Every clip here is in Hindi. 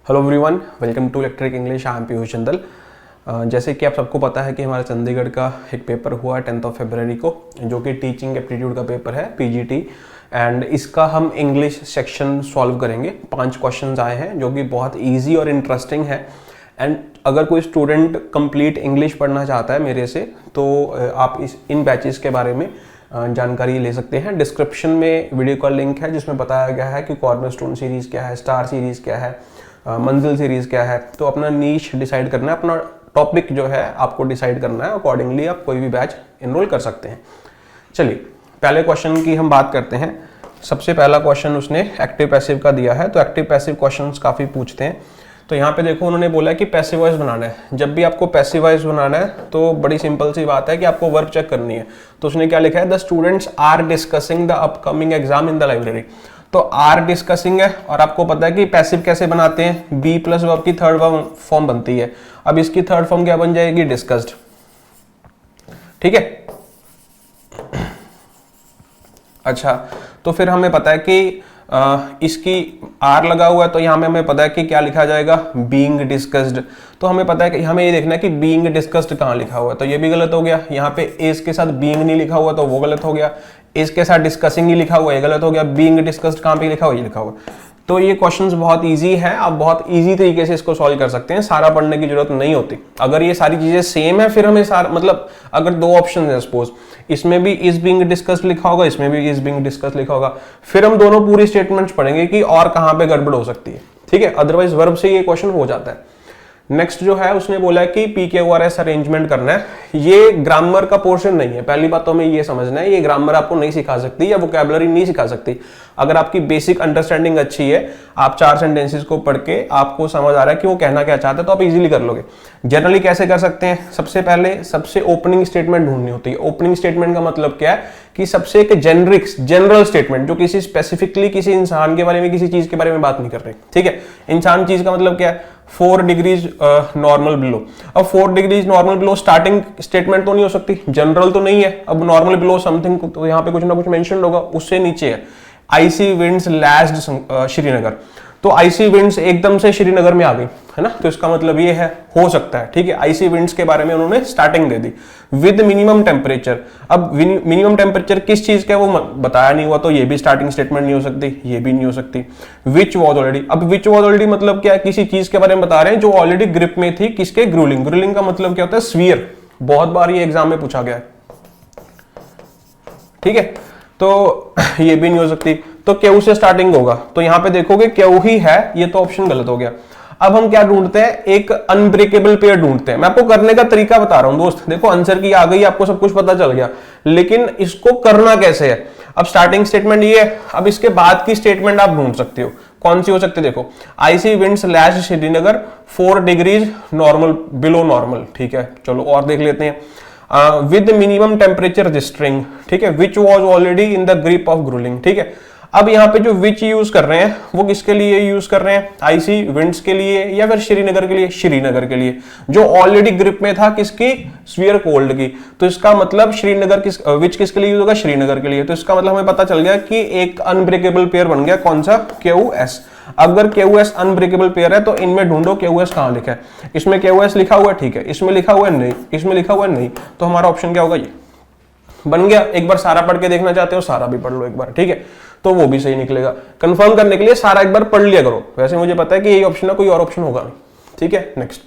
Hello everyone, welcome to electric English. I am Piyush Jindal. जैसे कि आप सबको पता है कि हमारा चंडीगढ़ का एक पेपर हुआ 10 फरवरी को, जो कि टीचिंग एप्टीट्यूड का पेपर है, पीजीटी। एंड इसका हम इंग्लिश सेक्शन सॉल्व करेंगे। 5 क्वेश्चंस आए हैं जो कि बहुत इजी और इंटरेस्टिंग है। एंड अगर कोई स्टूडेंट कंप्लीट इंग्लिश पढ़ना चाहता है मेरे से, तो आप इन बैचेस के बारे में जानकारी ले सकते हैं। डिस्क्रिप्शन में वीडियो का लिंक है जिसमें बताया गया है कि कॉर्नरस्टोन सीरीज़ क्या है, स्टार सीरीज़ क्या है, मंजिल सीरीज़ क्या है। तो अपना नीश डिसाइड करना है, अपना टॉपिक जो है आपको डिसाइड करना है। अकॉर्डिंगली आप कोई भी बैच इनरोल कर सकते हैं। चलिए पहले क्वेश्चन की हम बात करते हैं। सबसे पहला क्वेश्चन उसने एक्टिव पैसिव का दिया है। तो एक्टिव पैसिव क्वेश्चंस काफ़ी पूछते हैं। तो यहाँ पे देखो उन्होंने बोला कि पैसिव वॉइस बनाना है। जब भी आपको पैसिव वॉइस बनाना है तो बड़ी सिंपल सी बात है कि आपको वर्ब चेक करनी है। तो उसने क्या लिखा है, the students are discussing the upcoming exam in the library. तो आर डिस्कसिंग है और आपको पता है कि पैसिव कैसे बनाते हैं, बी प्लस वर्ब की थर्ड फॉर्म बनती है। अब इसकी थर्ड फॉर्म क्या बन जाएगी, डिस्कस्ड। ठीक है। अच्छा, तो फिर हमें पता है कि इसकी आर लगा हुआ है, तो यहाँ में हमें पता है कि क्या लिखा जाएगा, बीइंग डिस्कस्ड। तो हमें पता है कि हमें ये देखना है कि बीइंग डिस्कस्ड कहाँ लिखा हुआ है। तो ये भी गलत हो गया। यहाँ पे इज के साथ बीइंग नहीं लिखा हुआ तो वो गलत हो गया। इसके साथ डिस्कसिंग नहीं लिखा हुआ, ये गलत हो गया। बीइंग डिस्कस्ड कहाँ पे लिखा हुआ, ये लिखा हुआ। तो ये क्वेश्चंस बहुत इजी है, आप बहुत इजी तरीके से इसको सॉल्व कर सकते हैं। सारा पढ़ने की जरूरत नहीं होती। अगर ये सारी चीजें सेम है फिर हमें सारा मतलब अगर 2 ऑप्शन है, सपोज इसमें भी इज बीइंग डिस्कस्ड लिखा होगा, इसमें भी इज बीइंग डिस्कस्ड लिखा होगा, फिर हम दोनों पूरी स्टेटमेंट्स पढ़ेंगे कि और कहाँ पे गड़बड़ हो सकती है। ठीक है। अदरवाइज वर्ब से ये क्वेश्चन हो जाता है। नेक्स्ट जो है उसने बोला कि PQRS अरेंजमेंट करना है। ये ग्रामर का पोर्शन नहीं है। पहली बात तो हमें ये समझना है, ये ग्रामर आपको नहीं सिखा सकती या वोकैबुलरी नहीं सिखा सकती। अगर आपकी बेसिक अंडरस्टैंडिंग अच्छी है, आप 4 सेंटेंसेस को पढ़ के आपको समझ आ रहा है कि वो कहना क्या चाहता है, तो आप इजीली कर लोगे। जनरली कैसे कर सकते हैं, सबसे पहले सबसे ओपनिंग स्टेटमेंट ढूंढनी होती है। ओपनिंग स्टेटमेंट का मतलब क्या है कि सबसे एक जनरल स्टेटमेंट जो किसी स्पेसिफिकली किसी इंसान के बारे में, किसी चीज के बारे में बात नहीं कर रही। ठीक है। इंसान चीज का मतलब क्या है, 4 डिग्रीज नॉर्मल बिलो। अब 4 degrees normal below starting statement तो नहीं हो सकती, जनरल तो नहीं है। अब नॉर्मल बिलो समथिंग, तो यहाँ पे कुछ ना कुछ मेंशन होगा, उससे नीचे है आईसी विंड्स लैश्ड श्रीनगर। तो आईसी विंड्स एकदम से श्रीनगर में आ गई है ना, तो इसका मतलब ये है हो सकता है। ठीक है। आईसी विंड्स के बारे में उन्होंने starting they the. With minimum temperature, अब मिनिमम टेम्परेचर किस चीज का वो बताया नहीं हुआ, तो ये भी स्टार्टिंग स्टेटमेंट नहीं हो सकती, ये भी नहीं हो सकती। विच वॉज ऑलरेडी, अब विच वॉज ऑलरेडी मतलब क्या है, किसी चीज के बारे में बता रहे हैं जो ऑलरेडी ग्रिप में थी, किसके, ग्रूलिंग। ग्रूलिंग का मतलब क्या होता है, स्फीयर। बहुत बार ये एग्जाम में पूछा गया है। ठीक है। तो ये भी नहीं हो सकती। तो क्यू से स्टार्टिंग होगा, तो यहां पे देखोगे क्यू ही है, ये तो ऑप्शन गलत हो गया। अब हम क्या ढूंढते हैं, एक अनब्रेकेबल पेयर ढूंढते हैं। मैं आपको करने का तरीका बता रहा हूं दोस्त। देखो आंसर की आ गई, आपको सब कुछ पता चल गया, लेकिन इसको करना कैसे है। अब स्टार्टिंग स्टेटमेंट ये है, अब इसके बाद की स्टेटमेंट आप ढूंढ सकते हो। कौन सी हो सकती है, देखो IC winds lashed Srinagar 4 degrees normal below normal. ठीक है, चलो और देख लेते हैं। With minimum temperature registering. ठीक है। Which was already in the grip of gruelling. ठीक है। अब यहाँ पे जो विच यूज कर रहे हैं वो किसके लिए यूज कर रहे हैं, आईसी विंड्स के लिए या फिर श्रीनगर के लिए, श्रीनगर के लिए, जो ऑलरेडी ग्रिप में था किसकी, स्फीयर कोल्ड की। तो इसका मतलब श्रीनगर विच किसके लिए यूज होगा, श्रीनगर के लिए। तो इसका मतलब हमें पता चल गया कि एक अनब्रेकेबल पेयर बन गया, कौन सा, QS। अगर QS अनब्रेकेबल पेयर है तो इनमें ढूंढो QS कहां लिखा है। इसमें QS लिखा हुआ है, ठीक है, इसमें लिखा हुआ है नहीं, इसमें लिखा हुआ है नहीं, तो हमारा ऑप्शन क्या होगा, ये बन गया। एक बार सारा पढ़ के देखना चाहते हो, सारा भी पढ़ लो एक बार। ठीक है, तो वो भी सही निकलेगा। कंफर्म करने के लिए सारा एक बार पढ़ लिया करो। वैसे मुझे पता है कि यही ऑप्शन है, कोई और ऑप्शन होगा नहीं। ठीक है। Next,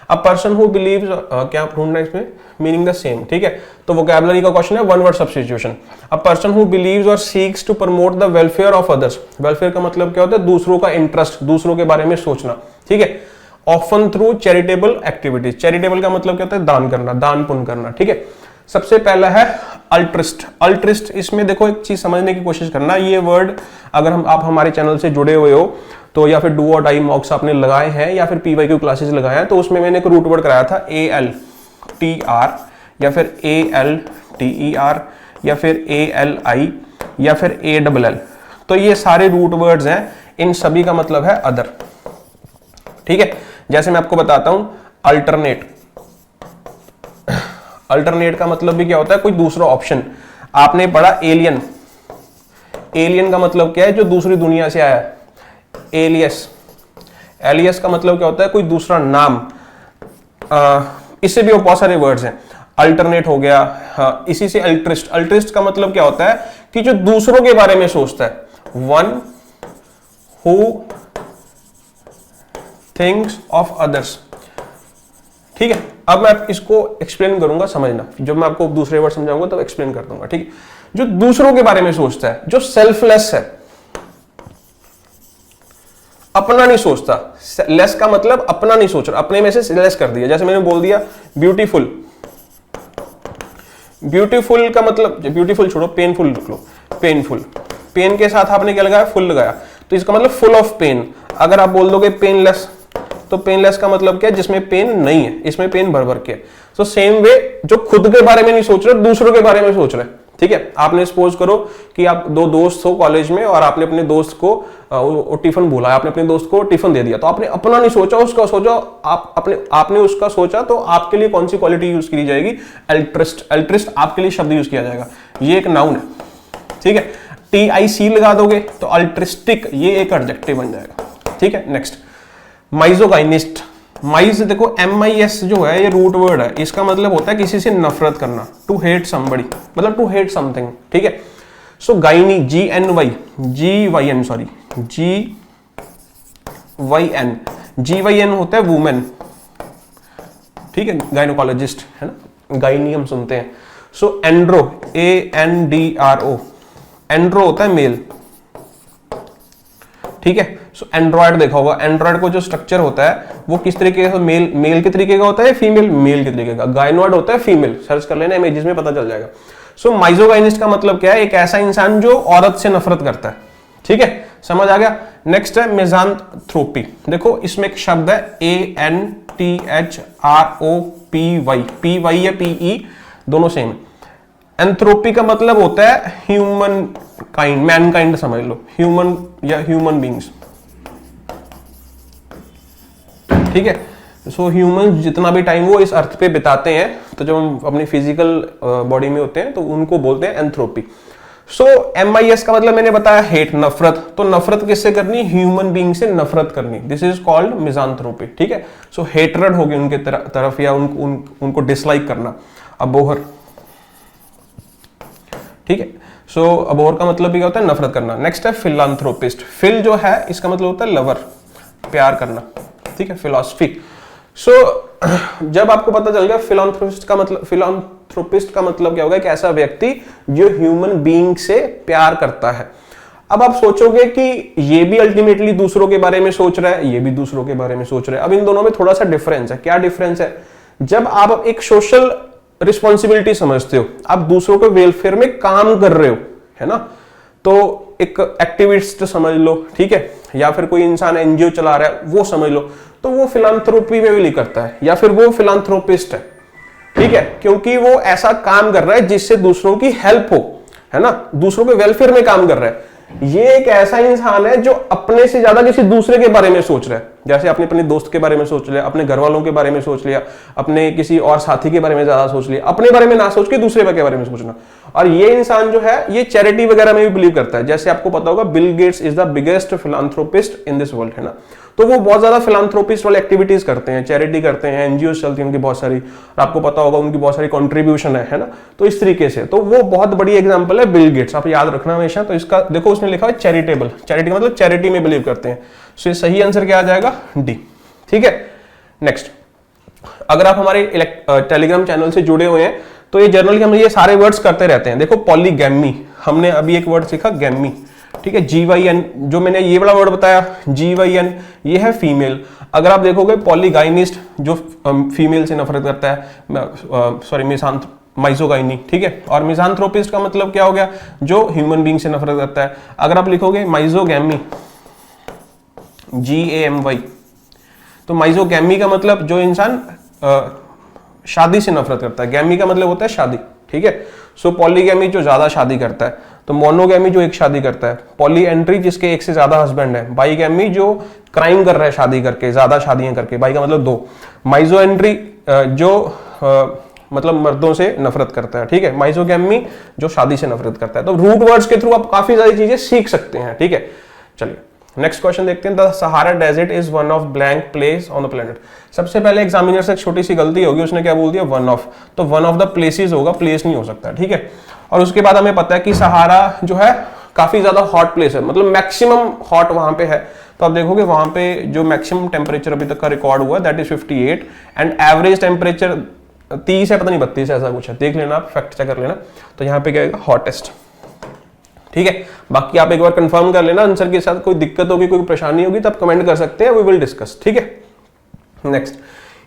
a person who beliefs, क्या ढूंढना है इसमें, मीनिंग द सेम। ठीक है। तो वोकैबुलरी का क्वेश्चन है, one word substitution. A person who believes और seeks to promote the welfare of others. Welfare का मतलब क्या होता है, दूसरों का इंटरेस्ट, दूसरों के बारे में सोचना। ठीक है। Often through charitable activities. Charitable का मतलब क्या होता है, दान करना, दान पुण्य करना। ठीक है। सबसे पहला है अल्ट्रिस्ट। अल्ट्रिस्ट, इसमें देखो एक चीज समझने की कोशिश करना। ये वर्ड अगर आप हमारे चैनल से जुड़े हुए हो तो, या फिर डू और डाई मॉक्स आपने लगाए हैं या फिर PYQ क्लासेस लगाए हैं, तो उसमें मैंने एक रूट वर्ड कराया था ALTR या फिर ALTER या फिर ALI या फिर ALL। तो ये सारे रूट वर्ड्स हैं, इन सभी का मतलब है अदर। ठीक है। जैसे मैं आपको बताता हूं, अल्टरनेट। अल्टरनेट का मतलब भी क्या होता है, कोई दूसरा ऑप्शन। आपने पढ़ा एलियन। एलियन का मतलब क्या है, जो दूसरी दुनिया से आया है। एलियस, एलियस का मतलब क्या होता है, कोई दूसरा नाम। इससे भी बहुत सारे वर्ड्स हैं, अल्टरनेट हो गया, इसी से अल्ट्रिस्ट। अल्ट्रिस्ट का मतलब क्या होता है कि जो दूसरों के बारे में सोचता है, one who thinks of others. ठीक है, अब मैं इसको एक्सप्लेन करूंगा, समझना। जब मैं आपको दूसरे वर्ड समझाऊंगा तब एक्सप्लेन कर दूंगा। ठीक है, जो दूसरों के बारे में सोचता है, जो सेल्फलेस है, अपना नहीं सोचता। लेस का मतलब अपना नहीं सोच रहा, अपने में से लेस कर दिया। जैसे मैंने बोल दिया ब्यूटीफुल, ब्यूटीफुल का मतलब, ब्यूटीफुल छोड़ो, पेनफुल रख लो। पेनफुल, पेन के साथ आपने क्या लगाया, फुल लगाया, तो इसका मतलब फुल ऑफ पेन। अगर आप बोल दोगे पेनलेस, तो पेनलेस का मतलब क्या है, जिसमें पेन नहीं है, इसमें पेन भर भर के। तो सेम वे, जो खुद के बारे में नहीं सोच रहे, दूसरों के बारे में सोच रहे। ठीक है, आपने सपोज करो कि आप दो दोस्त हो कॉलेज में और आपने अपने दोस्त को टिफिन बोला, आपने अपने दोस्त को टिफिन दे दिया, तो आपने अपना नहीं सोचा, उसका सोचा, आपने उसका सोचा, तो आपके लिए कौन सी क्वालिटी यूज की जाएगी, अल्ट्रिस्ट। अल्ट्रिस्ट आपके लिए शब्द यूज किया जाएगा, ये एक नाउन है। ठीक है, TIC लगा दोगे तो अल्ट्रिस्टिक, ये एक एडजेक्टिव बन जाएगा। ठीक है, नेक्स्ट माइजोगाइनिस्ट। माइज देखो, MIS जो है ये रूट वर्ड है, इसका मतलब होता है किसी से नफरत करना, टू हेट समबडी, मतलब टू हेट समथिंग। ठीक है, सो गाइनी, GYN सॉरी, GYN होता है वुमेन। ठीक है, गाइनोकोलॉजिस्ट है ना, गाइनी हम सुनते हैं। सो एंड्रो, ANDRO, एंड्रो होता है मेल। ठीक है, सो एंड्रॉयड देखा होगा, एंड्रॉयड को जो स्ट्रक्चर होता है वो किस तरीके का, मेल के तरीके का होता है, फीमेल मेल के तरीके का। गायनोइड होता है फीमेल, सर्च कर लेना इमेजेस में पता चल जाएगा। सो माइजोगाइनिस्ट का मतलब क्या है, एक ऐसा इंसान जो औरत से नफरत करता है। ठीक है, समझ आ गया। नेक्स्ट है मिज़ान्थ्रोपी। देखो इसमें एक शब्द है ANTHROPY, PY या PE दोनों सेम है। एंथ्रोपी का मतलब होता है ह्यूमन काइंड, मैनकाइंड समझ लो, ह्यूमन या ह्यूमन बींग्स। ठीक है, सो ह्यूमन जितना भी टाइम वो इस अर्थ पे बिताते हैं, तो जब हम अपनी फिजिकल बॉडी में होते हैं तो उनको बोलते हैं एंथ्रोपी। सो MIS का मतलब मैंने बताया हेट, नफरत। तो नफरत किससे करनी, ह्यूमन बीइंग से नफरत करनी, दिस इज कॉल्ड मिज़ान्थ्रोपी। ठीक है, सो हेटरेड होगी उनके तरफ या उनको डिसलाइक करना। अबोहर, ठीक है, सो अबोहर का मतलब भी क्या होता है, नफरत करना। नेक्स्ट है फिलांथ्रोपिस्ट। फिल जो है इसका मतलब होता है लवर, प्यार करना। ठीक है, फिलॉसफी। सो जब आपको पता चल गया फिलांथ्रोपिस्ट का मतलब क्या होगा, एक ऐसा व्यक्ति जो ह्यूमन बीइंग से प्यार करता है। अब आप सोचोगे कि ये भी अल्टीमेटली दूसरों के बारे में सोच रहा है, ये भी दूसरों के बारे में सोच रहा है। अब इन दोनों में थोड़ा सा डिफरेंस है। क्या डिफरेंस है, जब आप एक सोशल रिस्पॉन्सिबिलिटी समझते हो, आप दूसरों के वेलफेयर में काम कर रहे हो, है ना, तो एक एक्टिविस्ट समझ लो, ठीक है, या फिर कोई इंसान NGO चला रहा है वो समझ लो, तो वो फिलांथ्रोपी में बिलीव करता है या फिर वो फिलांथ्रोपिस्ट है। ठीक है, क्योंकि वो ऐसा काम कर रहा है जिससे दूसरों की हेल्प हो, है ना, दूसरों के वेलफेयर में काम कर रहा है। ये एक ऐसा इंसान है जो अपने से ज्यादा किसी दूसरे के बारे में सोच रहा है। जैसे आपने अपने दोस्त के बारे में सोच लिया, अपने घर वालों के बारे में सोच लिया, अपने किसी और साथी के बारे में ज्यादा सोच लिया, अपने बारे में ना सोच के दूसरे के बारे में सोचना। और ये इंसान जो है ये चैरिटी वगैरह में भी बिलीव करता है। जैसे आपको पता होगा Bill Gates is the biggest philanthropist in this world, है ना, तो वो बहुत ज्यादा फिलांथ्रोपिस्ट वाले एक्टिविटीज करते हैं, चैरिटी करते हैं, NGO चलती हैं उनकी बहुत सारी, और आपको पता होगा उनकी बहुत सारी कंट्रीब्यूशन है ना, तो इस तरीके से, तो वो बहुत बड़ी एग्जांपल है बिल गेट्स, आप याद रखना हमेशा। तो इसका देखो उसने लिखा है चैरिटेबल, चैरिटी मतलब चैरिटी में बिलीव करते हैं। सो ये सही आंसर क्या आ जाएगा, D। ठीक है, नेक्स्ट, अगर आप हमारे टेलीग्राम चैनल से जुड़े हुए हैं तो ये जनरली हम ये सारे वर्ड्स करते रहते हैं। देखो पॉलीगैमी, हमने अभी एक वर्ड सीखा गैमी। ठीक है, GYN जो मैंने ये वाला वर्ड बताया, GYN ये है फीमेल। अगर आप देखोगे पॉलीगाइनिस्ट जो फीमेल से नफरत करता है, सॉरी माइजोगाइनी। ठीक है, और मिज़ान्थ्रोपिस्ट का मतलब क्या हो गया, जो ह्यूमन बीइंग से नफरत करता है। अगर आप लिखोगे माइजोगैमी, GAMY, तो माइजोगैमी का मतलब जो इंसान शादी से नफरत करता है। गैमी का मतलब होता है शादी। ठीक है, सो पॉलीगैमी जो ज्यादा शादी करता है, तो मोनोगैमी जो एक शादी करता है, पॉलीएंड्री जिसके एक से ज्यादा हस्बैंड है, बाईगैमी जो क्राइम कर रहा है शादी करके, ज्यादा शादियां करके, बाई का मतलब दो, माइजोएंड्री जो मतलब मर्दों से नफरत करता है। ठीक है, माइजोगैमी जो शादी से नफरत करता है। तो रूट वर्ड्स के थ्रू आप काफी सारी चीजें सीख सकते हैं। ठीक है, चलिए नेक्स्ट क्वेश्चन देखते हैं, the Sahara desert is one of blank place on the planet. सबसे पहले एग्जामिनर से एक छोटी सी गलती होगी, उसने क्या बोल दिया, वन ऑफ, तो वन ऑफ द प्लेसेस होगा, प्लेस नहीं हो सकता, ठीक है। और उसके बाद हमें पता है कि सहारा जो है काफी ज्यादा हॉट प्लेस है, मतलब मैक्सिमम हॉट वहां पे है। तो आप देखोगे वहां पे जो मैक्सिमम टेम्परेचर अभी तक का रिकॉर्ड हुआ that is 58 and average temperature 30 है, पता नहीं 32 ऐसा कुछ है, देख लेना आप, फैक्ट चेक कर लेना। तो यहाँ पे क्या आएगा, हॉटेस्ट, ठीक है। बाकी आप एक बार कंफर्म कर लेना आंसर के साथ, कोई दिक्कत होगी, कोई परेशानी होगी तो आप कमेंट कर सकते हैं, वी विल डिस्कस, ठीक है। नेक्स्ट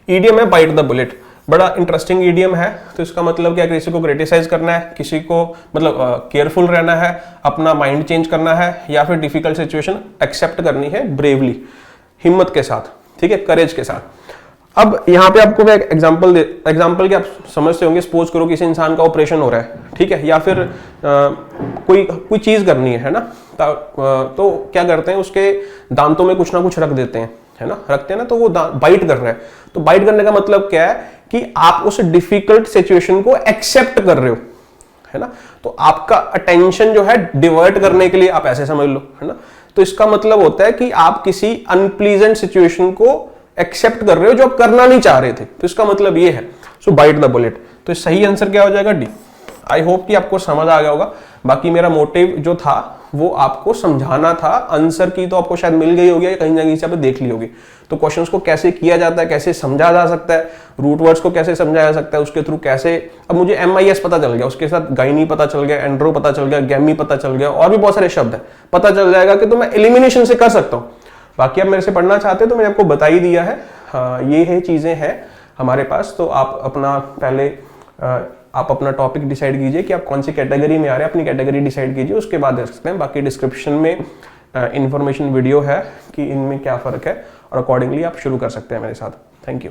ईडियम है बाइट द बुलेट, बड़ा इंटरेस्टिंग ईडियम है। तो इसका मतलब क्या, किसी को क्रिटिसाइज करना है, किसी को मतलब केयरफुल रहना है, अपना माइंड चेंज करना है, या फिर डिफिकल्ट सिचुएशन एक्सेप्ट करनी है ब्रेवली, हिम्मत के साथ, ठीक है, करेज के साथ। अब यहाँ पे आपको मैं एग्जांपल के आप समझते होंगे, सपोज करो किसी इंसान का ऑपरेशन हो रहा है, ठीक है, या फिर कोई चीज करनी है ना, तो क्या करते हैं, उसके दांतों में कुछ ना कुछ रख देते हैं, है ना, रखते हैं ना, तो वो बाइट कर रहा है। तो बाइट करने का मतलब क्या है कि आप उस डिफिकल्ट सिचुएशन को एक्सेप्ट कर रहे हो, है ना। तो आपका अटेंशन जो है डिवर्ट करने के लिए, आप ऐसे समझ लो, है ना। तो इसका मतलब होता है कि आप किसी अनप्लीजेंट सिचुएशन को एक्सेप्ट कर रहे हो जो आप करना नहीं चाह रहे थे, तो इसका मतलब ये है। सो बाइट द बुलेट, तो सही आंसर क्या हो जाएगा, डी। आई होप कि आपको समझ आ गया होगा। बाकी मेरा मोटिव जो था वो आपको समझाना था, आंसर की तो आपको शायद मिल गई होगी या कहीं ना कहीं से आप देख ली होगी। तो क्वेश्चंस को कैसे किया जाता है, कैसे समझा जा सकता है, रूट वर्ड्स को कैसे समझाया जा सकता है, उसके थ्रू कैसे, अब मुझे MIS पता चल गया, उसके साथ गाइनी पता चल गया, एंड्रो पता चल गया, गैमी पता चल गया, और भी बहुत सारे शब्द है पता चल जाएगा कि तो मैं एलिमिनेशन से कर सकता हूँ। बाकी आप मेरे से पढ़ना चाहते हैं तो मैंने आपको बता ही दिया है, ये है चीजें हैं हमारे पास। तो आप अपना पहले आप अपना टॉपिक डिसाइड कीजिए कि आप कौन सी कैटेगरी में आ रहे हैं, अपनी कैटेगरी डिसाइड कीजिए, उसके बाद देख सकते हैं। बाकी डिस्क्रिप्शन में इंफॉर्मेशन वीडियो है कि इनमें क्या फ़र्क है, और अकॉर्डिंगली आप शुरू कर सकते हैं मेरे साथ। Thank you.